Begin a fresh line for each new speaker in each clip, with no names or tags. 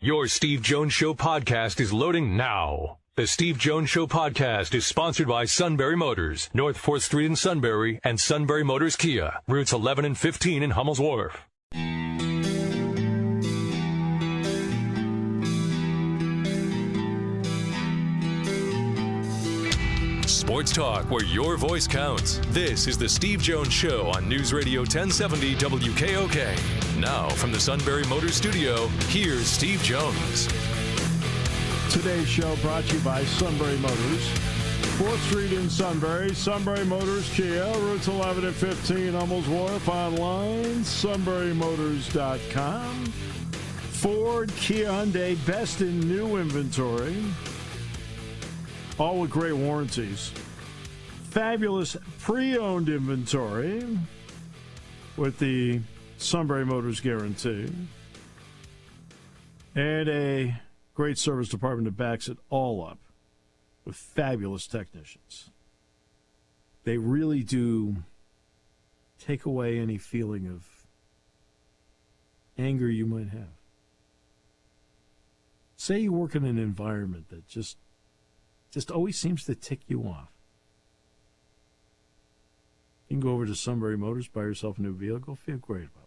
Your Steve Jones Show podcast is loading now. The Steve Jones Show podcast is sponsored by Sunbury Motors, North 4th Street in Sunbury, and Sunbury Motors Kia, routes 11 and 15 in Hummel's Wharf. Sports talk where your voice counts. This is the Steve Jones Show on News Radio 1070 WKOK. Now from the Sunbury Motors Studio, here's Steve Jones.
Today's show brought to you by Sunbury Motors. 4th Street in Sunbury, Sunbury Motors Kia, routes 11 and 15, Hummel's Wharf, online, sunburymotors.com. Ford, Kia, Hyundai, best in new inventory. All with great warranties. Fabulous pre-owned inventory with the Sunbury Motors guarantee. And a great service department that backs it all up with fabulous technicians. They really do take away any feeling of anger you might have. Say you work in an environment that just always seems to tick you off. You can go over to Sunbury Motors, buy yourself a new vehicle, feel great about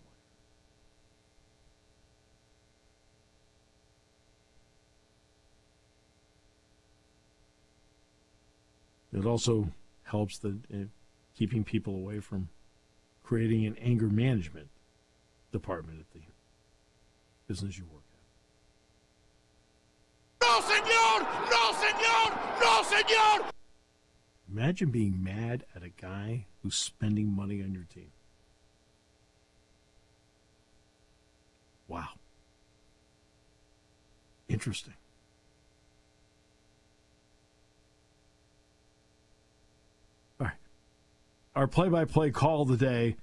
it. It also helps keeping people away from creating an anger management department at the business you work at.
No, senor! No, senor! No, senor!
Imagine being mad at a guy who's spending money on your team. Wow. Interesting. All right. Our play-by-play call today.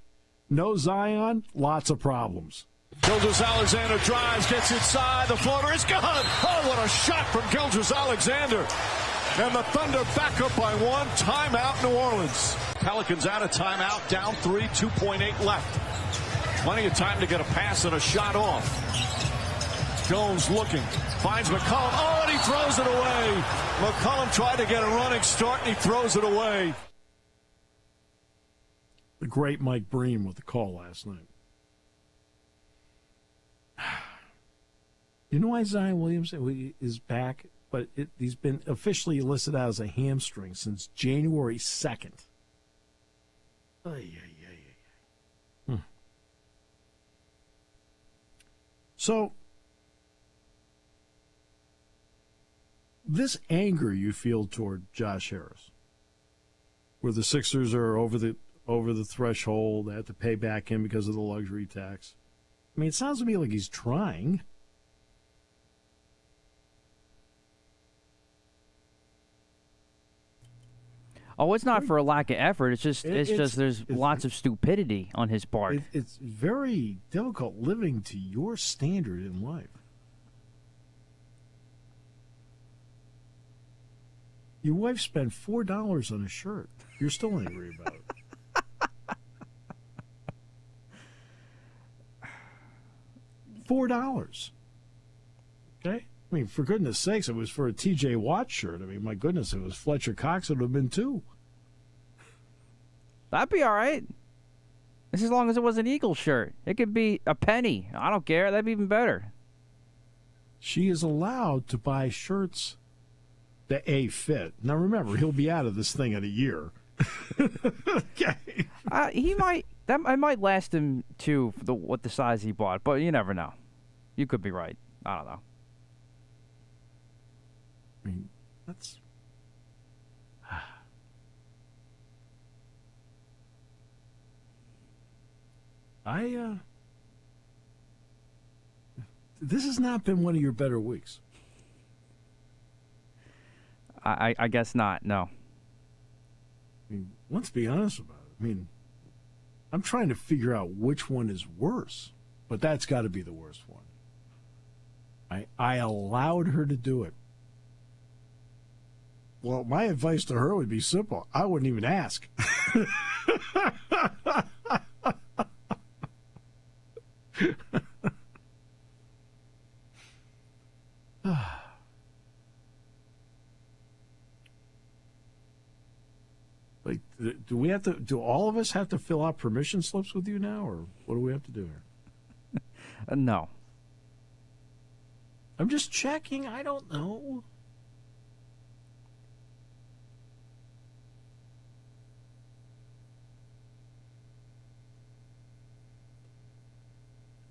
No Zion, lots of problems.
Gilgeous-Alexander drives, gets inside, the floater is gone. Oh, what a shot from Gilgeous-Alexander. And the Thunder back up by one. Timeout, New Orleans. Pelicans out of timeout, down 3, 2.8 left. Plenty of time to get a pass and a shot off. Jones looking, finds McCollum. Oh, and he throws it away. McCollum tried to get a running start, and he throws it away.
The great Mike Breen with the call last night. You know why Zion Williamson is back? But he's been officially listed out as a hamstring since January 2nd. So, this anger you feel toward Josh Harris, where the Sixers are over the threshold, they have to pay back in because of the luxury tax. I mean, it sounds to me like he's trying.
Oh, it's not for a lack of effort. It's just there's lots of stupidity on his part.
It's very difficult living to your standard in life. Your wife spent $4 on a shirt. You're still angry about it. $4. Okay? I mean, for goodness sakes, it was for a T.J. Watt shirt. I mean, my goodness, it was Fletcher Cox. It would have been $2.
That'd be all right. Just as long as it was an Eagle shirt. It could be a penny. I don't care. That'd be even better.
She is allowed to buy shirts that A, fit. Now, remember, he'll be out of this thing in a year. Okay.
I might last him, too, for what the size he bought. But you never know. You could be right. I don't know.
I mean, that's... This has not been one of your better weeks.
I guess not, no.
I mean, let's be honest about it. I mean, I'm trying to figure out which one is worse, but that's got to be the worst one. I allowed her to do it. Well, my advice to her would be simple. I wouldn't even ask. Like, do all of us have to fill out permission slips with you now, or what do we have to do here?
No.
I'm just checking. I don't know.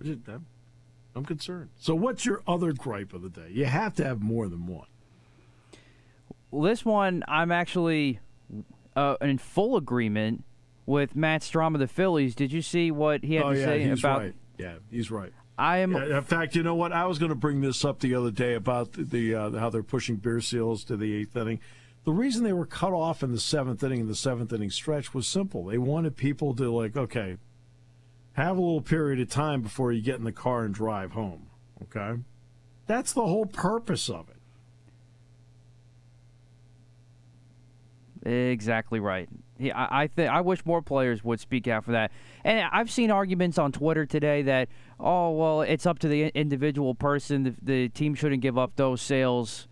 I'm concerned. So what's your other gripe of the day? You have to have more than one.
Well, this one, I'm actually in full agreement with Matt Strahm of the Phillies. Did you see what he had to say
he's
about?
Right. Yeah, he's right.
In
fact, you know what? I was going to bring this up the other day about the how they're pushing beer seals to the eighth inning. The reason they were cut off in the seventh inning, in the seventh inning stretch, was simple. They wanted people to, like, okay, have a little period of time before you get in the car and drive home. Okay? That's the whole purpose of
it. Exactly right. I wish more players would speak out for that. And I've seen arguments on Twitter today that, oh, well, it's up to the individual person. The team shouldn't give up those sales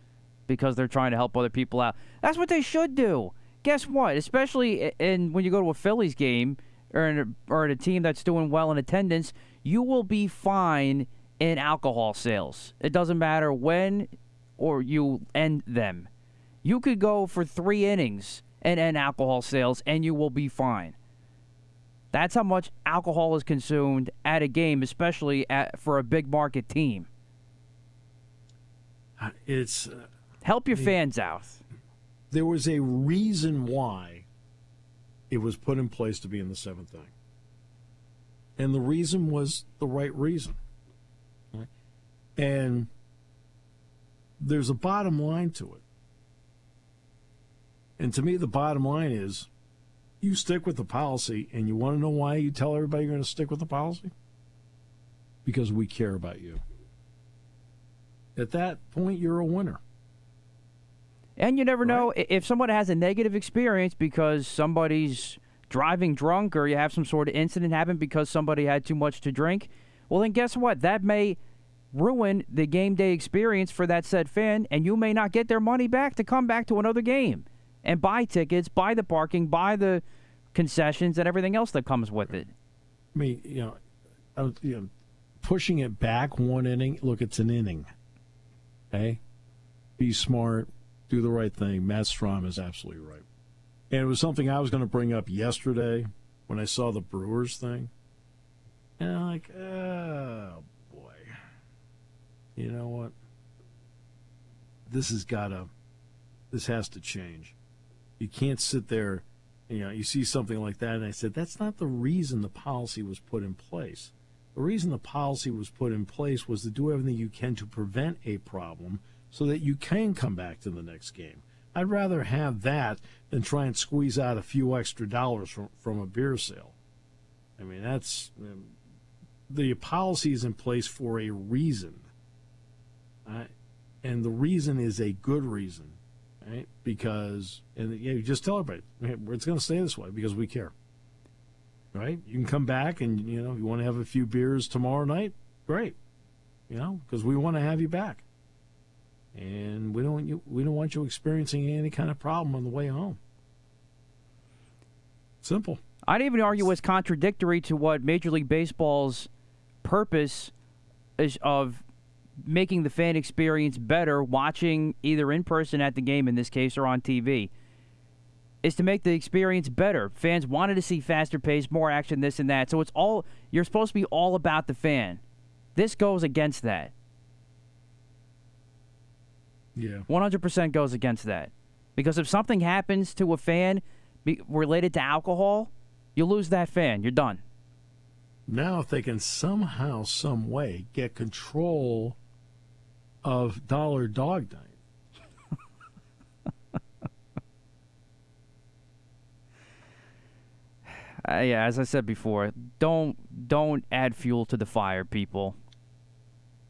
because they're trying to help other people out. That's what they should do. Guess what? Especially when you go to a Phillies game or in a team that's doing well in attendance, you will be fine in alcohol sales. It doesn't matter when or you end them. You could go for 3 innings and end alcohol sales, and you will be fine. That's how much alcohol is consumed at a game, especially for a big market team.
It's
help your fans out.
There was a reason why it was put in place to be in the seventh inning, and the reason was the right reason. Right? And there's a bottom line to it. And to me, the bottom line is you stick with the policy, and you want to know why you tell everybody you're going to stick with the policy? Because we care about you. At that point, you're a winner.
And you never know if someone has a negative experience because somebody's driving drunk or you have some sort of incident happen because somebody had too much to drink. Well, then guess what? That may ruin the game day experience for that said fan, and you may not get their money back to come back to another game and buy tickets, buy the parking, buy the concessions, and everything else that comes with it.
I mean, pushing it back 1 inning, look, it's an inning. Okay? Be smart, do the right thing. Matt Strahm is absolutely right. And it was something I was going to bring up yesterday when I saw the Brewers thing. And I'm like, oh, boy. You know what? This has to change. You can't sit there, you see something like that, and I said, that's not the reason the policy was put in place. The reason the policy was put in place was to do everything you can to prevent a problem so that you can come back to the next game. I'd rather have that than try and squeeze out a few extra dollars from a beer sale. I mean, the policy is in place for a reason. And the reason is a good reason. Right? Because, you just tell everybody, it's going to stay this way because we care. Right? You can come back and, if you want to have a few beers tomorrow night, great. Because we want to have you back. And we don't want you experiencing any kind of problem on the way home. Simple.
I'd even argue it's contradictory to what Major League Baseball's purpose is of making the fan experience better, watching either in person at the game in this case or on TV, is to make the experience better. Fans wanted to see faster pace, more action, this and that. So you're supposed to be all about the fan. This goes against that.
Yeah.
100% goes against that. Because if something happens to a fan related to alcohol, you lose that fan. You're done.
Now, if they can somehow, some way get control of Dollar Dog Night.
Yeah, as I said before, don't add fuel to the fire, people.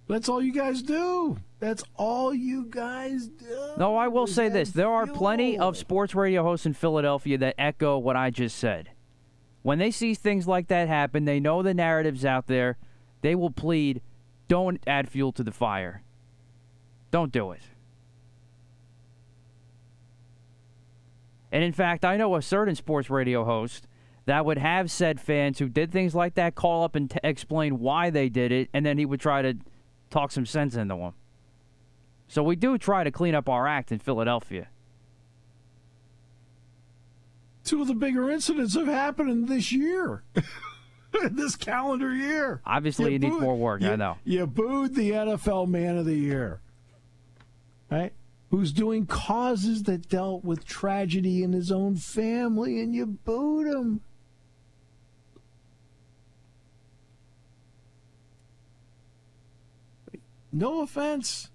That's all you guys do. That's all you guys do.
No, I will say this. There are plenty of sports radio hosts in Philadelphia that echo what I just said. When they see things like that happen, they know the narrative's out there. They will plead, don't add fuel to the fire. Don't do it. And in fact, I know a certain sports radio host that would have said fans who did things like that call up and explain why they did it, and then he would try to talk some sense into them. So we do try to clean up our act in Philadelphia.
Two of the bigger incidents have happened in this year, this calendar year.
Obviously, you need more work, I know.
You booed the NFL Man of the Year, right? Who's doing causes that dealt with tragedy in his own family, and you booed him. No offense.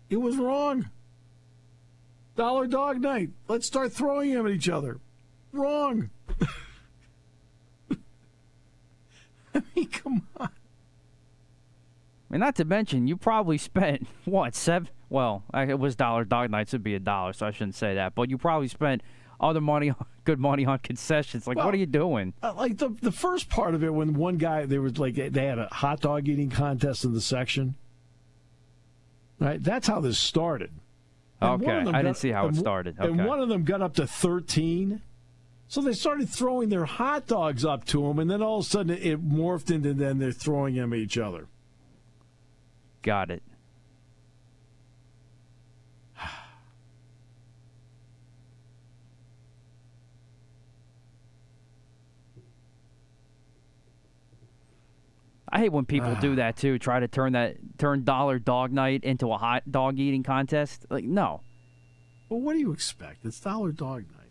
It was wrong. Dollar Dog Night. Let's start throwing them at each other. Wrong. I mean, come on.
And not to mention, you probably spent, what, $7? Well, it was Dollar Dog Night, so it'd be $1, so I shouldn't say that. But you probably spent other money, good money on concessions. Like, what are you doing?
Like the first part of it, when one guy, they had a hot dog eating contest in the section. Right? That's how this started. And
okay, I didn't see how it started. Okay.
And one of them got up to 13. So they started throwing their hot dogs up to him, and then all of a sudden it morphed into then they're throwing them at each other.
Got it. I hate when people do that too. Try to turn Dollar Dog Night into a hot dog eating contest. Like, no.
Well, what do you expect? It's Dollar Dog Night.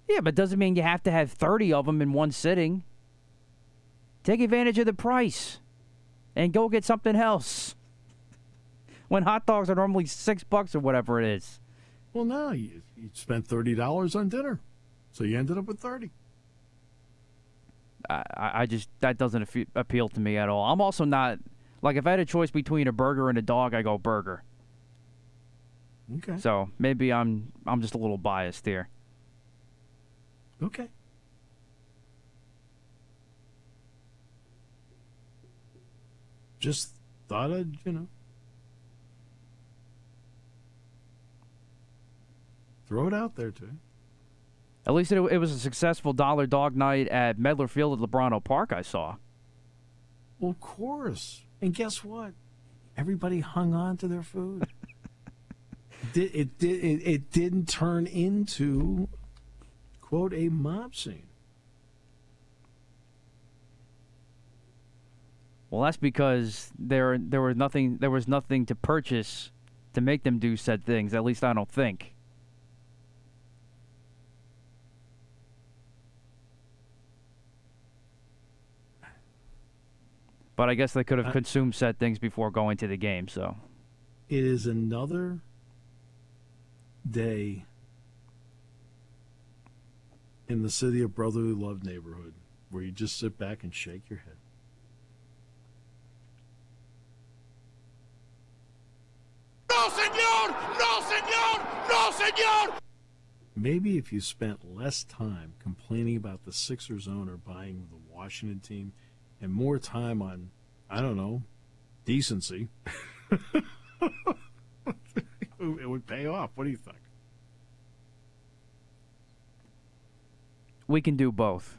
Yeah, but doesn't mean you have to have 30 of them in one sitting. Take advantage of the price and go get something else. When hot dogs are normally $6 or whatever it is.
Well, no, you spent $30 on dinner, so you ended up with 30.
I just, that doesn't appeal to me at all. I'm also not, like, if I had a choice between a burger and a dog, I go burger.
Okay.
So maybe I'm just a little biased here.
Okay. Just thought I'd, throw it out there, too.
At least it was a successful Dollar Dog Night at Medler Field at Lebrano Park, I saw.
Well, of course. And guess what? Everybody hung on to their food. It didn't turn into, quote, a mob scene.
Well, that's because there was nothing to purchase to make them do said things. At least I don't think. But I guess they could have consumed said things before going to the game. So
it is another day in the city of brotherly love neighborhood where you just sit back and shake your head.
No, senor! No, senor! No, senor!
Maybe if you spent less time complaining about the Sixers owner buying the Washington team and more time on, I don't know, decency, it would pay off. What do you think?
We can do both.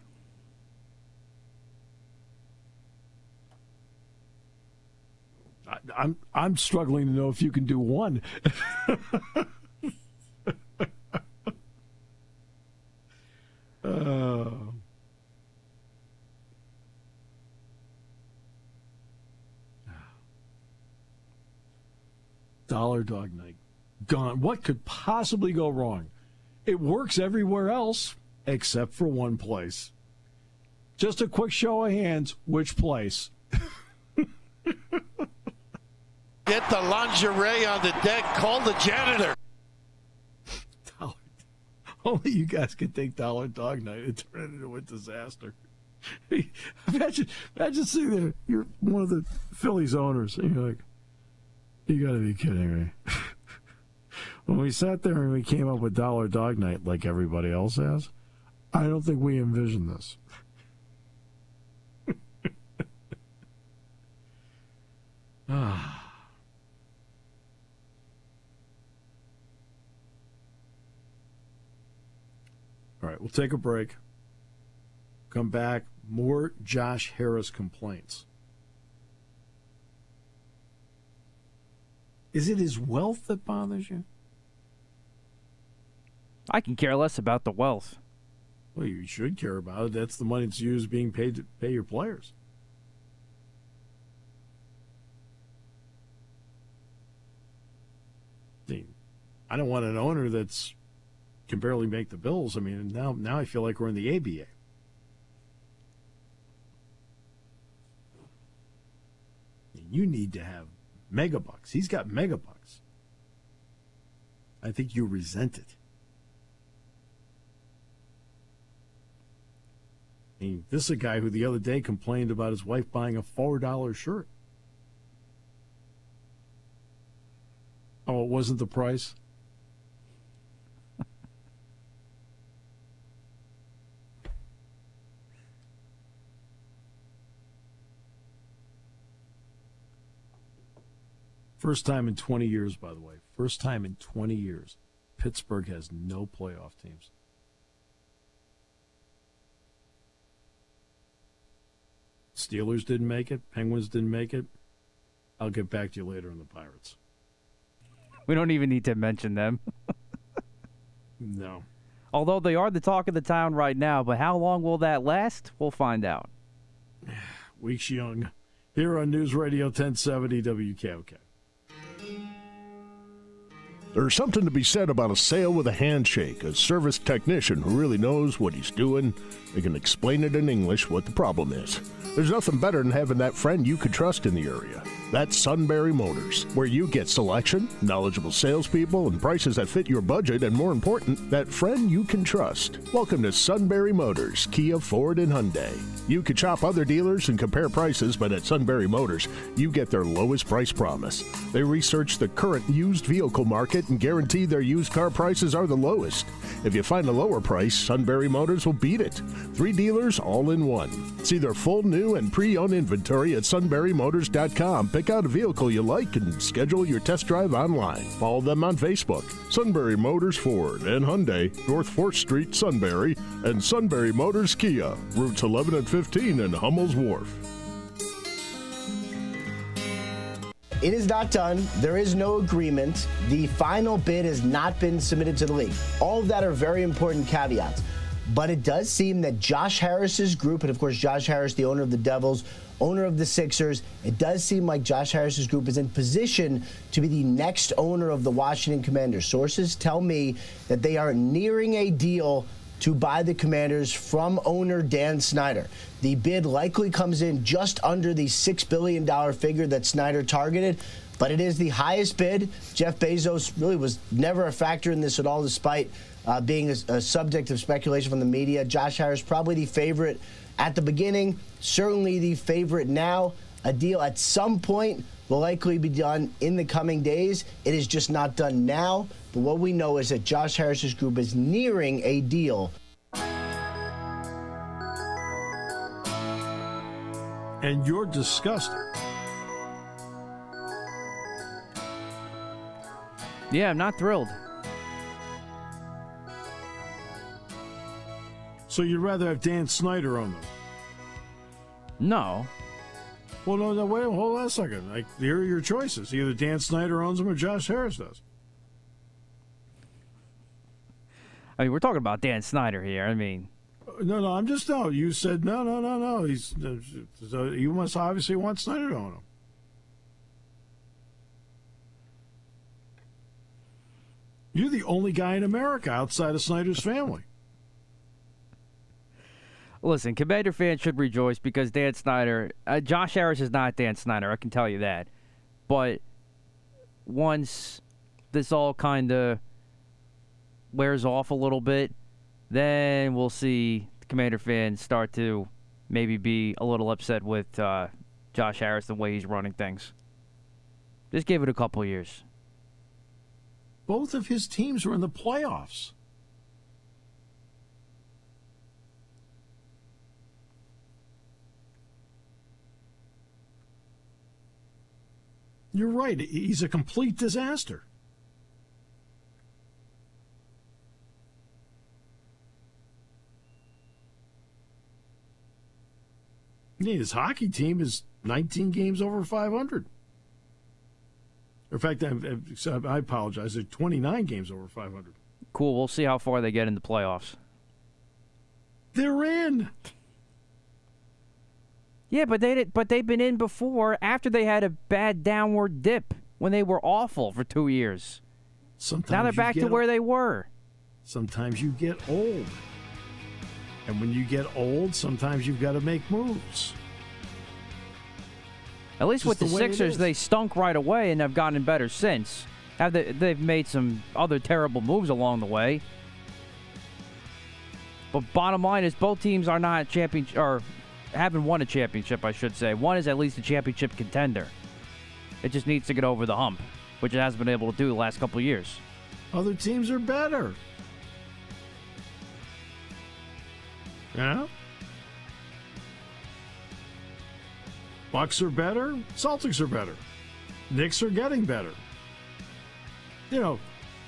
I'm struggling to know if you can do one. Dollar Dog Night. Gone. What could possibly go wrong? It works everywhere else except for one place. Just a quick show of hands. Which place?
Get the lingerie on the deck. Call the janitor.
Only you guys can take Dollar Dog Night and turn it into a disaster. Imagine sitting there. You're one of the Phillies owners, and you're like, you got to be kidding me. When we sat there and we came up with Dollar Dog Night like everybody else has, I don't think we envisioned this. All right, we'll take a break. Come back. More Josh Harris complaints. Is it his wealth that bothers you?
I can care less about the wealth.
Well, you should care about it. That's the money that's used being paid to pay your players. I don't want an owner that's can barely make the bills. I mean, now I feel like we're in the ABA. You need to have megabucks. He's got megabucks. I think you resent it. I mean, this is a guy who the other day complained about his wife buying a $4 shirt. Oh, it wasn't the price? First time in 20 years, by the way. First time in 20 years. Pittsburgh has no playoff teams. Steelers didn't make it. Penguins didn't make it. I'll get back to you later on the Pirates.
We don't even need to mention them.
No.
Although they are the talk of the town right now, but how long will that last? We'll find out.
Weeks young. Here on News Radio 1070 WKOK.
There's something to be said about a sale with a handshake, a service technician who really knows what he's doing. They can explain it in English what the problem is. There's nothing better than having that friend you could trust in the area. That's Sunbury Motors, where you get selection, knowledgeable salespeople, and prices that fit your budget, and more important, that friend you can trust. Welcome to Sunbury Motors, Kia, Ford, and Hyundai. You could shop other dealers and compare prices, but at Sunbury Motors, you get their lowest price promise. They research the current used vehicle market and guarantee their used car prices are the lowest. If you find a lower price, Sunbury Motors will beat it. 3 dealers all in one. See their full new and pre-owned inventory at sunburymotors.com. Pick out a vehicle you like and schedule your test drive online. Follow them on Facebook. Sunbury Motors Ford and Hyundai, North 4th Street, Sunbury, and Sunbury Motors Kia, routes 11 and 15 in Hummel's Wharf.
It is not done. There is no agreement. The final bid has not been submitted to the league. All of that are very important caveats. But it does seem that Josh Harris's group, and of course Josh Harris, the owner of the Devils, owner of the Sixers, it does seem like Josh Harris's group is in position to be the next owner of the Washington Commanders. Sources tell me that they are nearing a deal to buy the Commanders from owner Dan Snyder. The bid likely comes in just under the $6 billion figure that Snyder targeted, but it is the highest bid. Jeff Bezos really was never a factor in this at all, despite being a subject of speculation from the media. Josh Harris probably the favorite at the beginning, certainly the favorite now. A deal at some point will likely be done in the coming days. It is just not done now. But what we know is that Josh Harris's group is nearing a deal.
And you're disgusted.
Yeah, I'm not thrilled.
So you'd rather have Dan Snyder own them?
No.
Well, no, wait, hold on a second. Like, here are your choices. Either Dan Snyder owns them or Josh Harris does.
I mean, we're talking about Dan Snyder here. I mean,
No, I'm just, no. You said no. So you must obviously want Snyder to own them. You're the only guy in America outside of Snyder's family.
listen, Commander fans should rejoice because Dan Snyder, Josh Harris is not Dan Snyder, I can tell you that. But once this all kind of wears off a little bit, then we'll see the Commander fans start to maybe be a little upset with Josh Harris, the way he's running things. Just give it a couple years.
Both of his teams were in the playoffs. You're right. He's a complete disaster. Yeah, his hockey team is 19 games over 500. In fact, I apologize. They're 29 games over 500.
Cool. We'll see how far they get in the playoffs.
They're in.
Yeah, but they've been in before after they had a bad downward dip when they were awful for 2 years.
Sometimes
now they're back to where they were.
Sometimes you get old. And when you get old, sometimes you've got to make moves.
At least with the Sixers, they stunk right away and have gotten better since. They've made some other terrible moves along the way. But bottom line is both teams are not championship, or haven't won a championship, I should say. One is at least a championship contender. It just needs to get over the hump, which it hasn't been able to do the last couple of years.
Other teams are better. Yeah? Bucks are better. Celtics are better. Knicks are getting better. You know,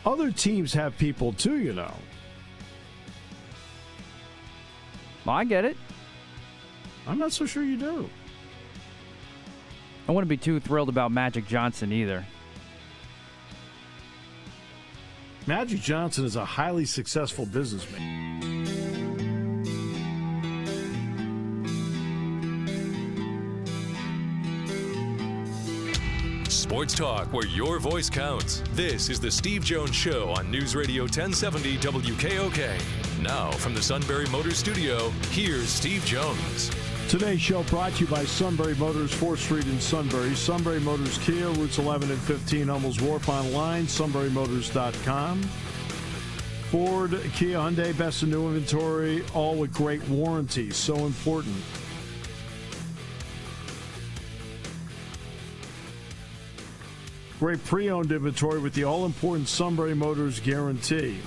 other teams have people too, you know.
Well, I get it.
I'm not so sure you do.
I wouldn't be too thrilled about Magic Johnson either.
Magic Johnson is a highly successful businessman.
Sports talk where your voice counts. This is the Steve Jones Show on News Radio 1070 WKOK. Now from the Sunbury Motors Studio, here's Steve Jones.
Today's show brought to you by Sunbury Motors, 4th Street in Sunbury. Sunbury Motors Kia, routes 11 and 15, Hummels Wharf, online, sunburymotors.com. Ford, Kia, Hyundai, best in new inventory, all with great warranties. So important. Great pre-owned inventory with the all-important Sunbury Motors guarantee.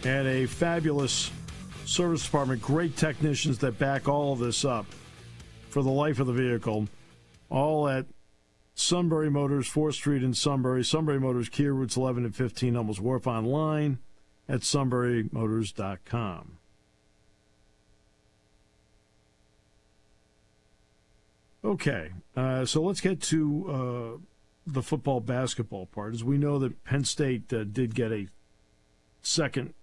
And a fabulous service department, great technicians that back all of this up for the life of the vehicle. All at Sunbury Motors, 4th Street in Sunbury. Sunbury Motors, Kia, routes 11 and 15, Hummels Wharf, online at sunburymotors.com. Okay, so let's get to the football basketball part. As we know that Penn State did get a second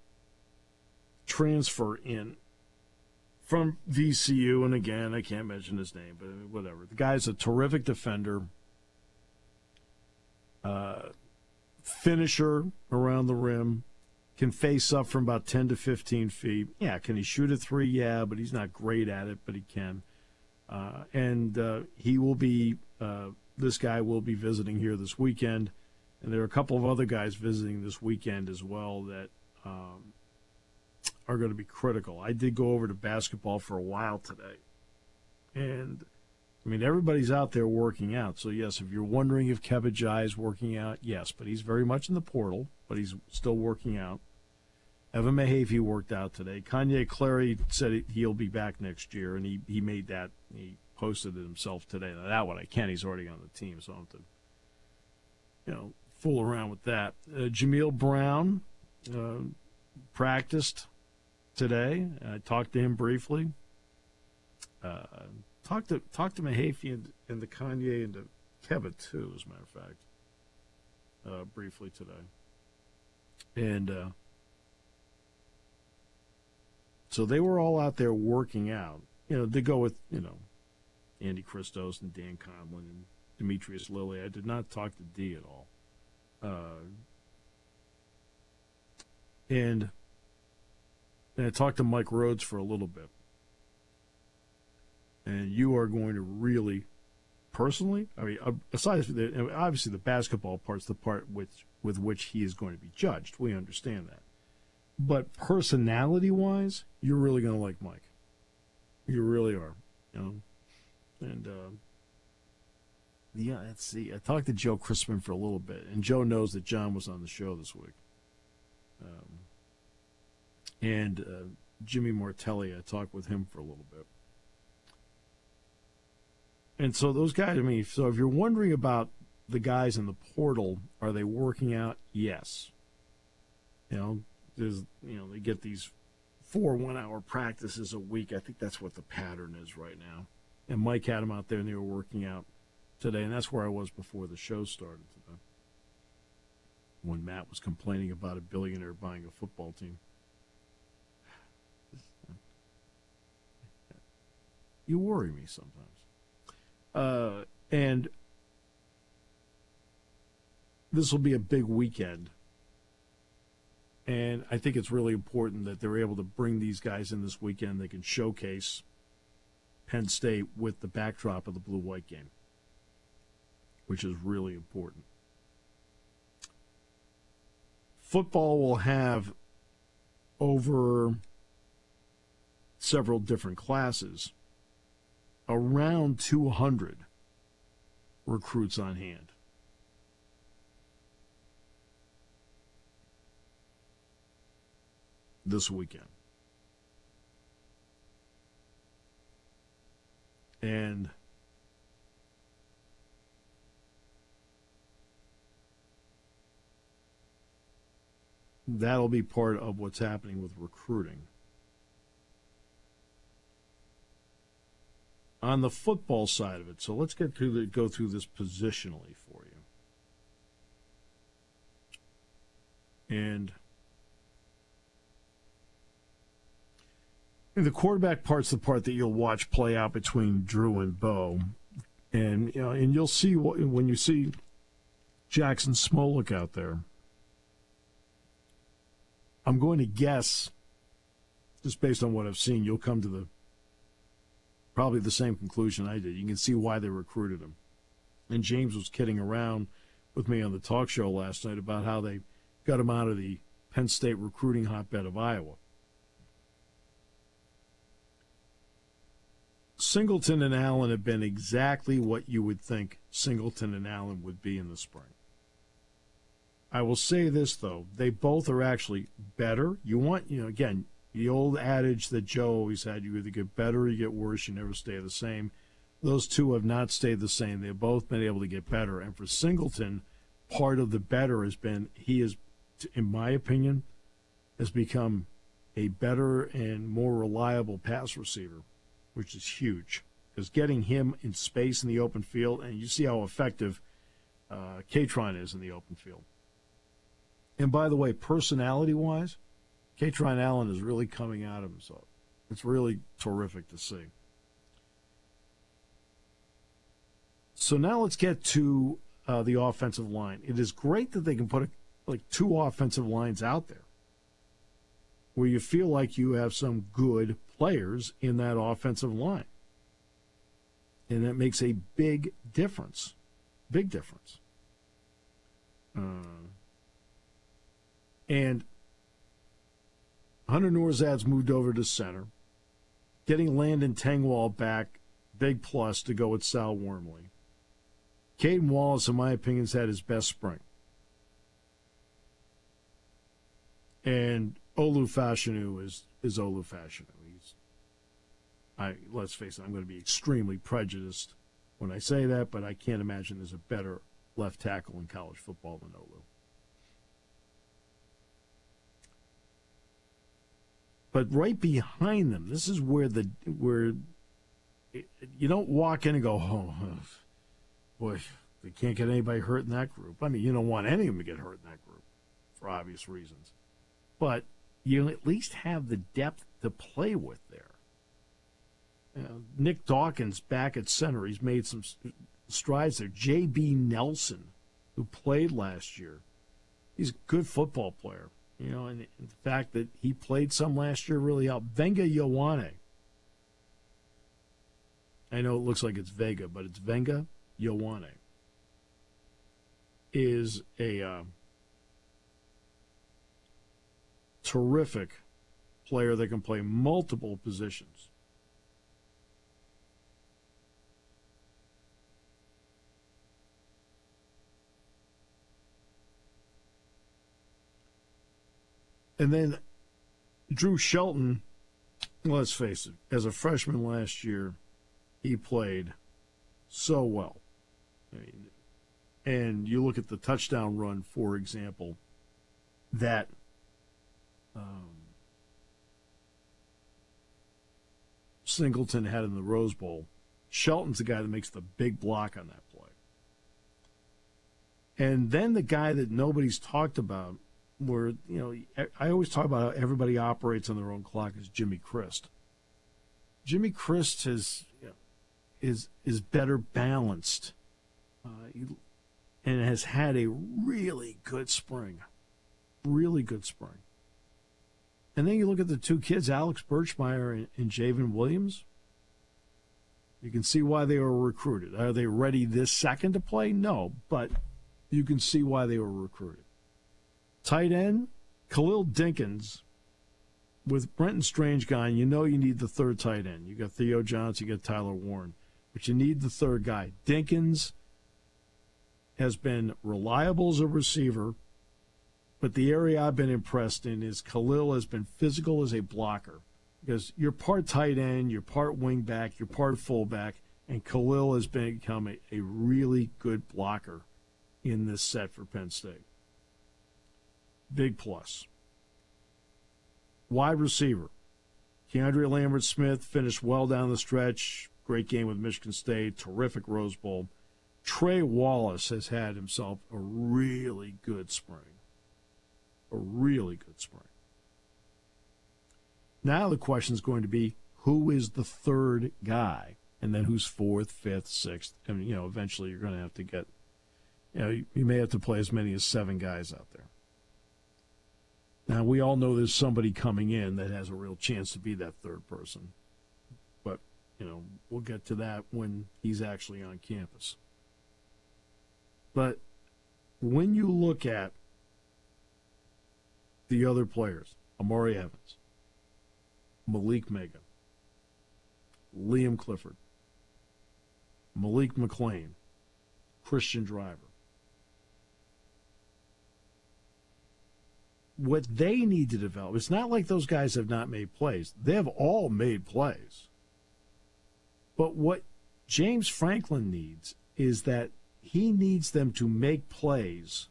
transfer in from VCU, and again, I can't mention his name, but whatever. The guy's a terrific defender, finisher around the rim, can face up from about 10 to 15 feet. Yeah, can he shoot a three? Yeah, but he's not great at it, but he can. And he will be, this guy will be visiting here this weekend. And there are a couple of other guys visiting this weekend as well that are going to be critical. I did go over to basketball for a while today. And, I mean, everybody's out there working out. So, yes, if you're wondering if Kebajai is working out, yes. But he's very much in the portal, but he's still working out. Evan Mahaffey worked out today. Kanye Clary said he'll be back next year, and he made that. He posted it himself today. Now, that one I can't. He's already on the team, so I don't have to, fool around with that. Jameel Brown practiced today. I talked to him briefly. Talked to Mahaffey and the Kanye and to Kevin, too, as a matter of fact, briefly today. And so they were all out there working out. They go with, Andy Christos and Dan Conlon and Demetrius Lilly. I did not talk to D at all. And I talked to Mike Rhodes for a little bit. And you are going to really, personally, I mean, aside from obviously the basketball part's the part with which he is going to be judged. We understand that. But personality-wise, you're really going to like Mike. You really are. And, yeah, let's see. I talked to Joe Crispin for a little bit, and Joe knows that John was on the show this week. And Jimmy Martelli, I talked with him for a little bit. And so those guys, I mean, so if you're wondering about the guys in the portal, are they working out? Yes. They get these 4 1-hour practices a week. I think that's what the pattern is right now. And Mike had them out there, and they were working out today, and that's where I was before the show started today, when Matt was complaining about a billionaire buying a football team. You worry me sometimes. And this will be a big weekend. And I think it's really important that they're able to bring these guys in this weekend. They can showcase Penn State with the backdrop of the blue-white game, which is really important. Football will have over several different classes around 200 recruits on hand. This weekend. And that'll be part of what's happening with recruiting. On the football side of it, so let's go through this positionally for you. And the quarterback part's the part that you'll watch play out between Drew and Bo, and you'll see when you see Jackson Smolik out there. I'm going to guess, just based on what I've seen, you'll come to probably the same conclusion I did. You can see why they recruited him. And James was kidding around with me on the talk show last night about how they got him out of the Penn State recruiting hotbed of Iowa. Singleton and Allen have been exactly what you would think Singleton and Allen would be in the spring. I will say this, though. They both are actually better. You want, again, the old adage that Joe always had, you either get better or you get worse, you never stay the same. Those two have not stayed the same. They've both been able to get better. And for Singleton, part of the better has been he is, in my opinion, has become a better and more reliable pass receiver, which is huge. Because getting him in space in the open field, and you see how effective Katron is in the open field. And by the way, personality-wise, Katron Allen is really coming out of himself. It's really terrific to see. So now let's get to the offensive line. It is great that they can put two offensive lines out there where you feel like you have some good players in that offensive line. And that makes a big difference. Big difference. And Hunter Nourzad's moved over to center. Getting Landon Tengwall back, big plus to go with Sal Wormley. Caden Wallace, in my opinion, has had his best spring. And Olu Fashanu is Olu Fashanu. Let's face it, I'm going to be extremely prejudiced when I say that, but I can't imagine there's a better left tackle in college football than Olu. But right behind them, this is where you don't walk in and go, oh, boy, they can't get anybody hurt in that group. I mean, you don't want any of them to get hurt in that group for obvious reasons. But you at least have the depth to play with there. Nick Dawkins back at center. He's made some strides there. J.B. Nelson, who played last year, he's a good football player. And the fact that he played some last year really helped. Venga Ioane. I know it looks like it's Vega, but it's Venga Ioane. Is a terrific player that can play multiple positions. And then Drew Shelton, let's face it, as a freshman last year, he played so well. I mean, and you look at the touchdown run, for example, that Singleton had in the Rose Bowl. Shelton's the guy that makes the big block on that play. And then the guy that nobody's talked about, where, I always talk about how everybody operates on their own clock, is Jimmy Christ. Jimmy Christ is better balanced and has had a really good spring. Really good spring. And then you look at the two kids, Alex Birchmeyer and Javen Williams. You can see why they were recruited. Are they ready this second to play? No, but you can see why they were recruited. Tight end, Khalil Dinkins. With Brenton Strange gone, you need the third tight end. You got Theo Johnson, you got Tyler Warren. But you need the third guy. Dinkins has been reliable as a receiver, but the area I've been impressed in is Khalil has been physical as a blocker. Because you're part tight end, you're part wing back, you're part fullback, and Khalil has become a really good blocker in this set for Penn State. Big plus. Wide receiver. Keandre Lambert-Smith finished well down the stretch. Great game with Michigan State. Terrific Rose Bowl. Trey Wallace has had himself a really good spring. A really good spring. Now the question is going to be, who is the third guy? And then who's fourth, fifth, sixth? And, eventually you're going to have to get, you may have to play as many as 7 guys out there. Now, we all know there's somebody coming in that has a real chance to be that third person. But, we'll get to that when he's actually on campus. But when you look at the other players, Amari Evans, Malik Megan, Liam Clifford, Malik McLean, Christian Driver, what they need to develop, it's not like those guys have not made plays. They have all made plays. But what James Franklin needs is that he needs them to make plays,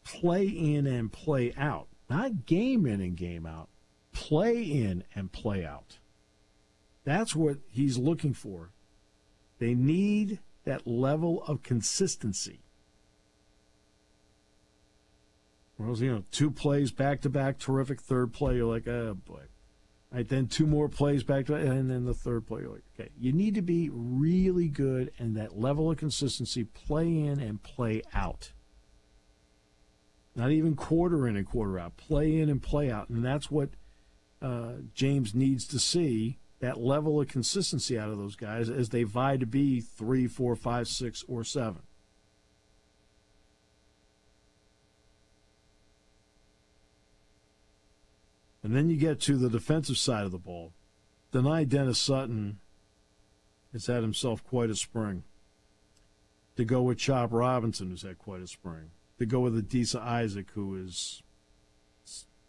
play in and play out. Not game in and game out, play in and play out. That's what he's looking for. They need that level of consistency. Well, 2 plays back-to-back, terrific. Third play, you're like, oh, boy. Right, then 2 more plays back-to-back, and then the third play, you're like, okay. You need to be really good, and that level of consistency, play in and play out. Not even quarter in and quarter out. Play in and play out. And that's what James needs to see, that level of consistency out of those guys as they vie to be 3, 4, 5, 6, or 7. And then you get to the defensive side of the ball. Deni Dennis Sutton has had himself quite a spring. To go with Chop Robinson, who's had quite a spring. To go with Adisa Isaac, who is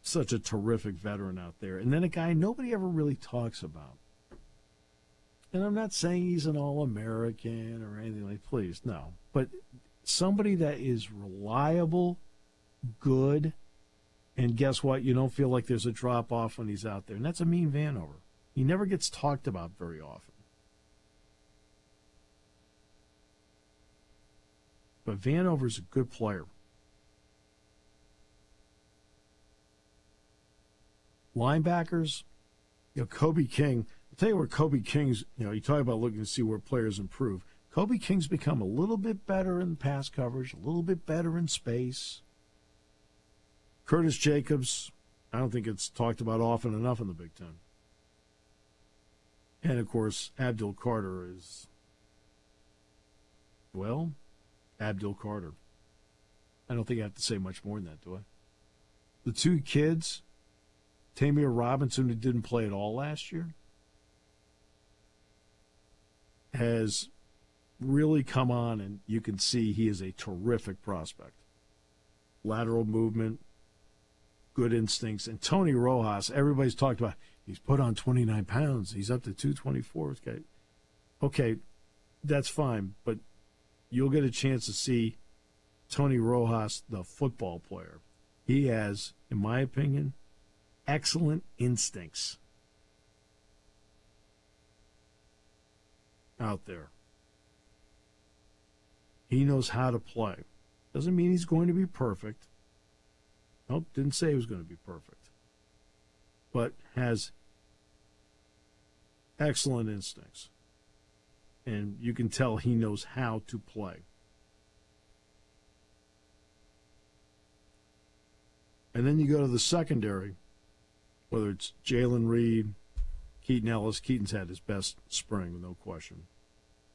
such a terrific veteran out there. And then a guy nobody ever really talks about. And I'm not saying he's an All-American or anything like, please, no. But somebody that is reliable, good, and guess what? You don't feel like there's a drop-off when he's out there. And that's Amin Vanover. He never gets talked about very often. But Vanover's a good player. Linebackers, Kobe King. I'll tell you where Kobe King's, you talk about looking to see where players improve. Kobe King's become a little bit better in pass coverage, a little bit better in space. Curtis Jacobs, I don't think it's talked about often enough in the Big Ten. And, of course, Abdul Carter is, Abdul Carter. I don't think I have to say much more than that, do I? The 2 kids, Tamir Robinson, who didn't play at all last year, has really come on, and you can see he is a terrific prospect. Lateral movement, good instincts. And Tony Rojas, everybody's talked about, he's put on 29 pounds. He's up to 224. Okay, that's fine, but you'll get a chance to see Tony Rojas, the football player. He has, in my opinion, excellent instincts out there. He knows how to play. Doesn't mean he's going to be perfect. Nope, didn't say he was going to be perfect. But has excellent instincts. And you can tell he knows how to play. And then you go to the secondary, whether it's Jalen Reed, Keaton Ellis. Keaton's had his best spring, no question.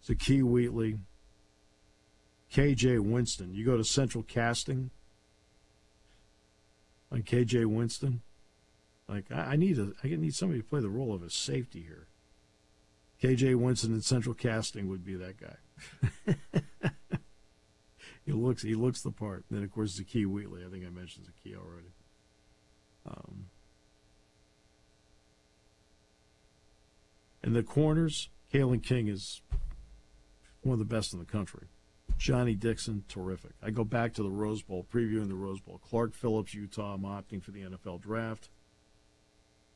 Zakee Wheatley, K.J. Winston. You go to central casting on K.J. Winston. Like, I need somebody to play the role of a safety here. K.J. Winston in central casting would be that guy. He looks the part. And then, of course, Zakee Wheatley. I think I mentioned Zakee already. And the corners, Kalen King is one of the best in the country. Johnny Dixon, terrific. I go back to the Rose Bowl, previewing the Rose Bowl. Clark Phillips, Utah, I'm opting for the NFL draft.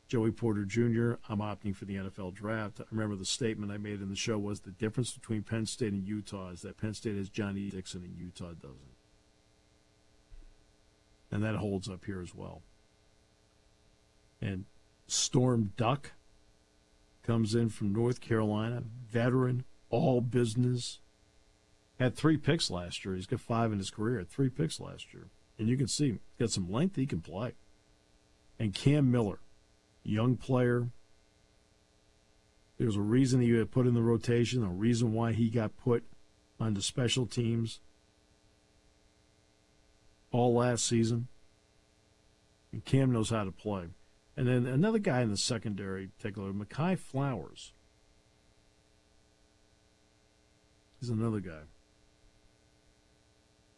Joey Porter Jr., I'm opting for the NFL draft. I remember the statement I made in the show was the difference between Penn State and Utah is that Penn State has Johnny Dixon and Utah doesn't. And that holds up here as well. And Storm Duck comes in from North Carolina, veteran, all business. Had 3 picks last year. He's got 5 in his career. Had 3 picks last year. And you can see him. Got some length. He can play. And Cam Miller, young player. There's a reason he got put in the rotation, a reason why he got put on the special teams all last season. And Cam knows how to play. And then another guy in the secondary, take a look, Mekhi Flowers. He's another guy.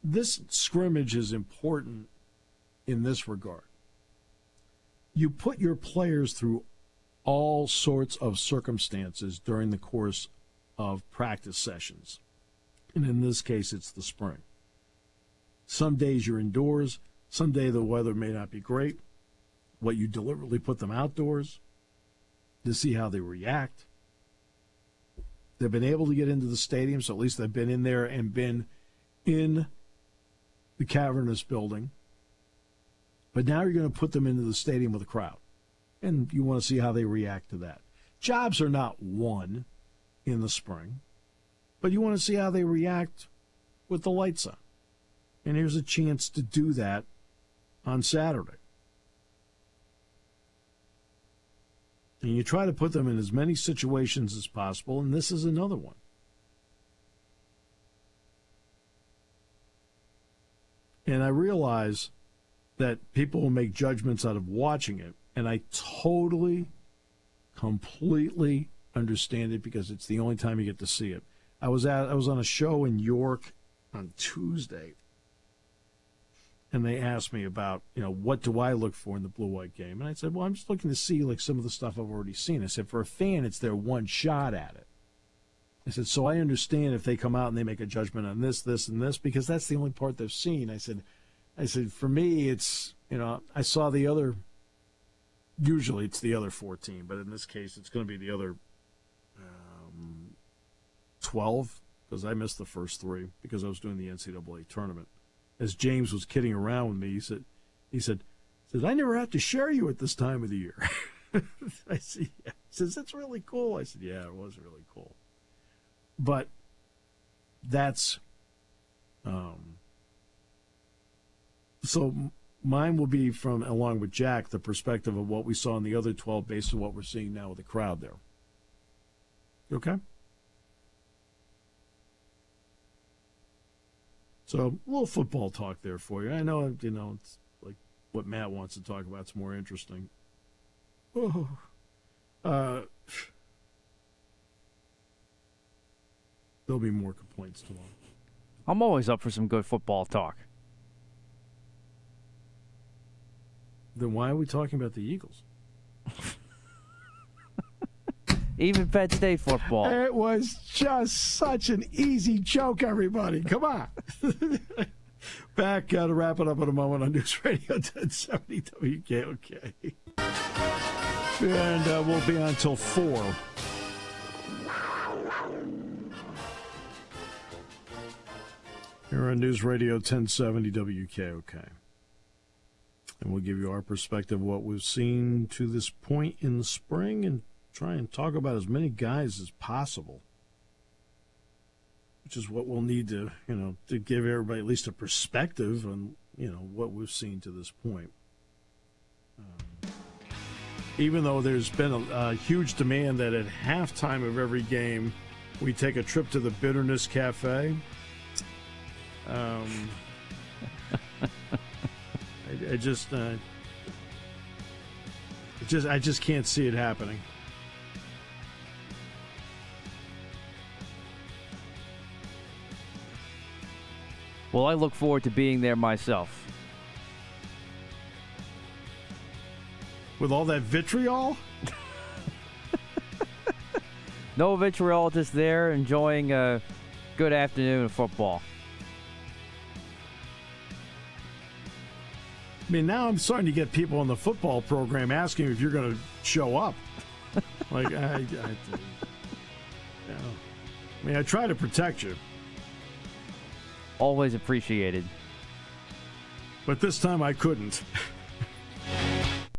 This scrimmage is important in this regard. You put your players through all sorts of circumstances during the course of practice sessions. And in this case, it's the spring. Some days you're indoors. Some day the weather may not be great. What you deliberately put them outdoors to see how they react. They've been able to get into the stadium, so at least they've been in there and been in the cavernous building. But now you're going to put them into the stadium with a crowd. And you want to see how they react to that. Jobs are not won in the spring, but you want to see how they react with the lights on. And here's a chance to do that on Saturday. And you try to put them in as many situations as possible, and this is another one. And I realize that people will make judgments out of watching it, and I totally, completely understand it because it's the only time you get to see it. I was on a show in York on Tuesday, and they asked me about, what do I look for in the blue-white game? And I said, well, I'm just looking to see, some of the stuff I've already seen. I said, for a fan, it's their one shot at it. I said, so I understand if they come out and they make a judgment on this, this, and this, because that's the only part they've seen. I said, for me, it's, I saw the other, usually it's the other 14, but in this case, it's going to be the other 12, because I missed the first 3 because I was doing the NCAA tournament. As James was kidding around with me, he said, I never have to share you at this time of the year. I said, yeah. He says, that's really cool. I said, yeah, it was really cool. But that's, so mine will be from, along with Jack, the perspective of what we saw in the other 12 based on what we're seeing now with the crowd there. You okay? So a little football talk there for you. I know, it's like what Matt wants to talk about. It's more interesting. Oh. There'll be more complaints tomorrow.
I'm always up for some good football talk.
Then why are we talking about the Eagles?
Even Penn State football.
It was just such an easy joke, everybody. Come on. Back to wrap it up in a moment on News Radio 1070 WKOK. And we'll be on until 4. Here on News Radio 1070 WKOK. And we'll give you our perspective of what we've seen to this point in the spring and try and talk about as many guys as possible, which is what we'll need to, to give everybody at least a perspective on, what we've seen to this point. Even though there's been a huge demand that at halftime of every game we take a trip to the Bitterness Cafe, I just can't see it happening.
Well, I look forward to being there myself.
With all that vitriol?
No vitriol, just there enjoying a good afternoon of football.
I mean, now I'm starting to get people on the football program asking if you're going to show up. Like, I try to protect you.
Always appreciated.
But this time I couldn't.